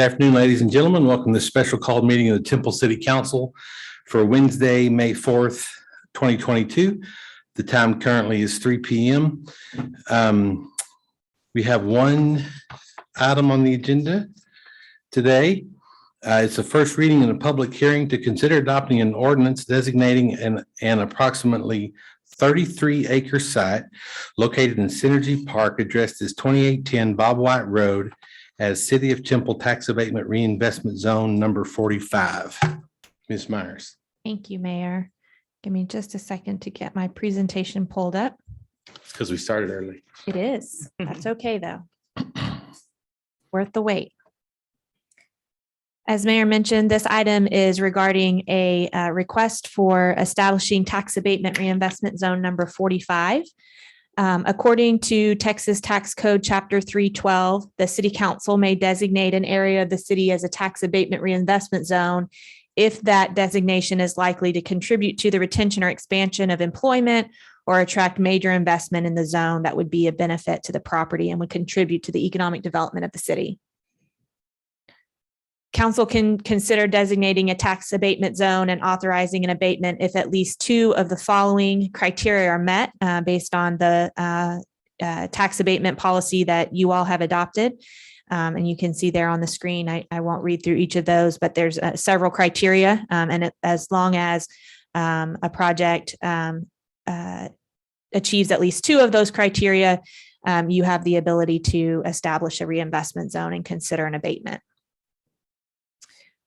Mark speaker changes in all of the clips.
Speaker 1: Good afternoon, ladies and gentlemen. Welcome to this special called meeting of the Temple City Council for Wednesday, May 4th, 2022. The time currently is 3 p.m. We have one item on the agenda today. It's the first reading in a public hearing to consider adopting an ordinance designating an approximately 33-acre site located in Synergy Park addressed as 2810 Bob White Road as City of Temple Tax Abatement Reinvestment Zone number 45. Ms. Myers.
Speaker 2: Thank you, Mayor. Give me just a second to get my presentation pulled up.
Speaker 1: It's because we started early.
Speaker 2: It is. That's okay, though. Worth the wait. As Mayor mentioned, this item is regarding a request for establishing tax abatement reinvestment zone number 45. According to Texas Tax Code Chapter 312, the City Council may designate an area of the city as a tax abatement reinvestment zone if that designation is likely to contribute to the retention or expansion of employment or attract major investment in the zone that would be a benefit to the property and would contribute to the economic development of the city. Council can consider designating a tax abatement zone and authorizing an abatement if at least two of the following criteria are met based on the tax abatement policy that you all have adopted. And you can see there on the screen, I won't read through each of those, but there's several criteria. As long as a project achieves at least two of those criteria, you have the ability to establish a reinvestment zone and consider an abatement.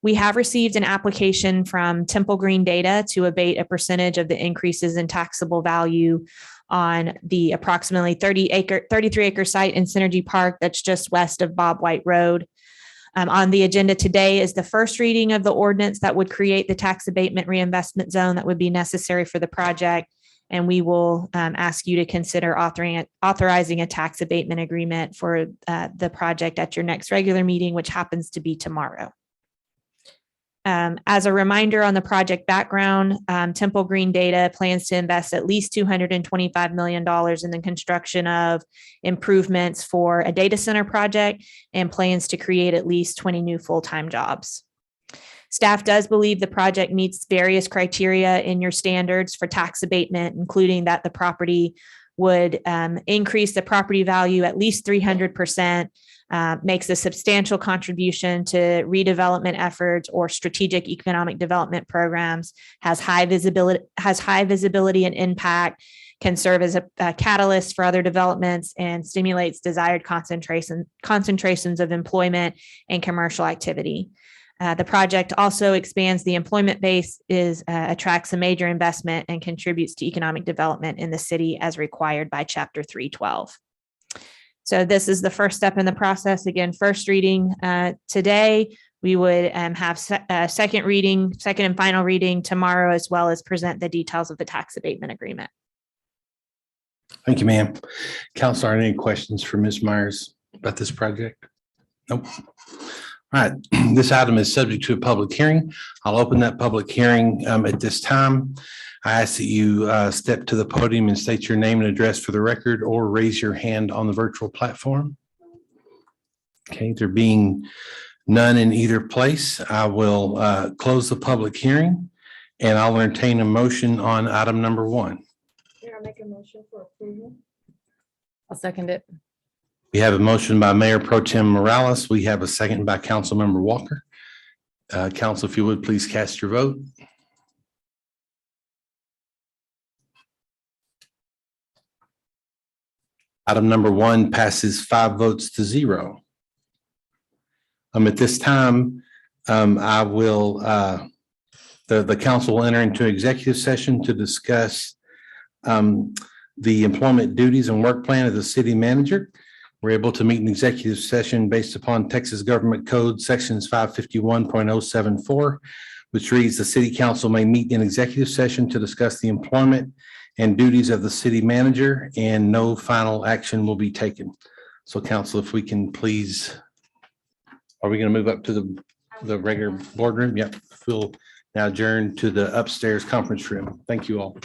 Speaker 2: We have received an application from Temple Green Data to abate a percentage of the increases in taxable value on the approximately 33-acre site in Synergy Park that's just west of Bob White Road. On the agenda today is the first reading of the ordinance that would create the tax abatement reinvestment zone that would be necessary for the project. And we will ask you to consider authorizing a tax abatement agreement for the project at your next regular meeting, which happens to be tomorrow. As a reminder on the project background, Temple Green Data plans to invest at least $225 million in the construction of improvements for a data center project and plans to create at least 20 new full-time jobs. Staff does believe the project meets various criteria in your standards for tax abatement, including that the property would increase the property value at least 300%, makes a substantial contribution to redevelopment efforts or strategic economic development programs, has high visibility and impact, can serve as a catalyst for other developments, and stimulates desired concentrations of employment and commercial activity. The project also expands the employment base, attracts a major investment, and contributes to economic development in the city as required by Chapter 312. So this is the first step in the process. Again, first reading today. We would have second and final reading tomorrow, as well as present the details of the tax abatement agreement.
Speaker 1: Thank you, ma'am. Councilor, any questions for Ms. Myers about this project? Nope. All right, this item is subject to a public hearing. I'll open that public hearing at this time. I ask that you step to the podium and state your name and address for the record, or raise your hand on the virtual platform. Okay, there being none in either place, I will close the public hearing, and I'll entertain a motion on item number 1.
Speaker 3: I'll make a motion for approval.
Speaker 4: I'll second it.
Speaker 1: We have a motion by Mayor Pro Tem Morales. We have a second by Councilmember Walker. Council, if you would please cast your vote. Item number 1 passes 5 votes to 0. At this time, I will, the council will enter into executive session to discuss the employment duties and work plan of the city manager. We're able to meet in executive session based upon Texas Government Code sections 551.074, which reads the city council may meet in executive session to discuss the employment and duties of the city manager, and no final action will be taken. So council, if we can please, are we going to move up to the regular boardroom? Yep. We'll now adjourn to the upstairs conference room. Thank you all.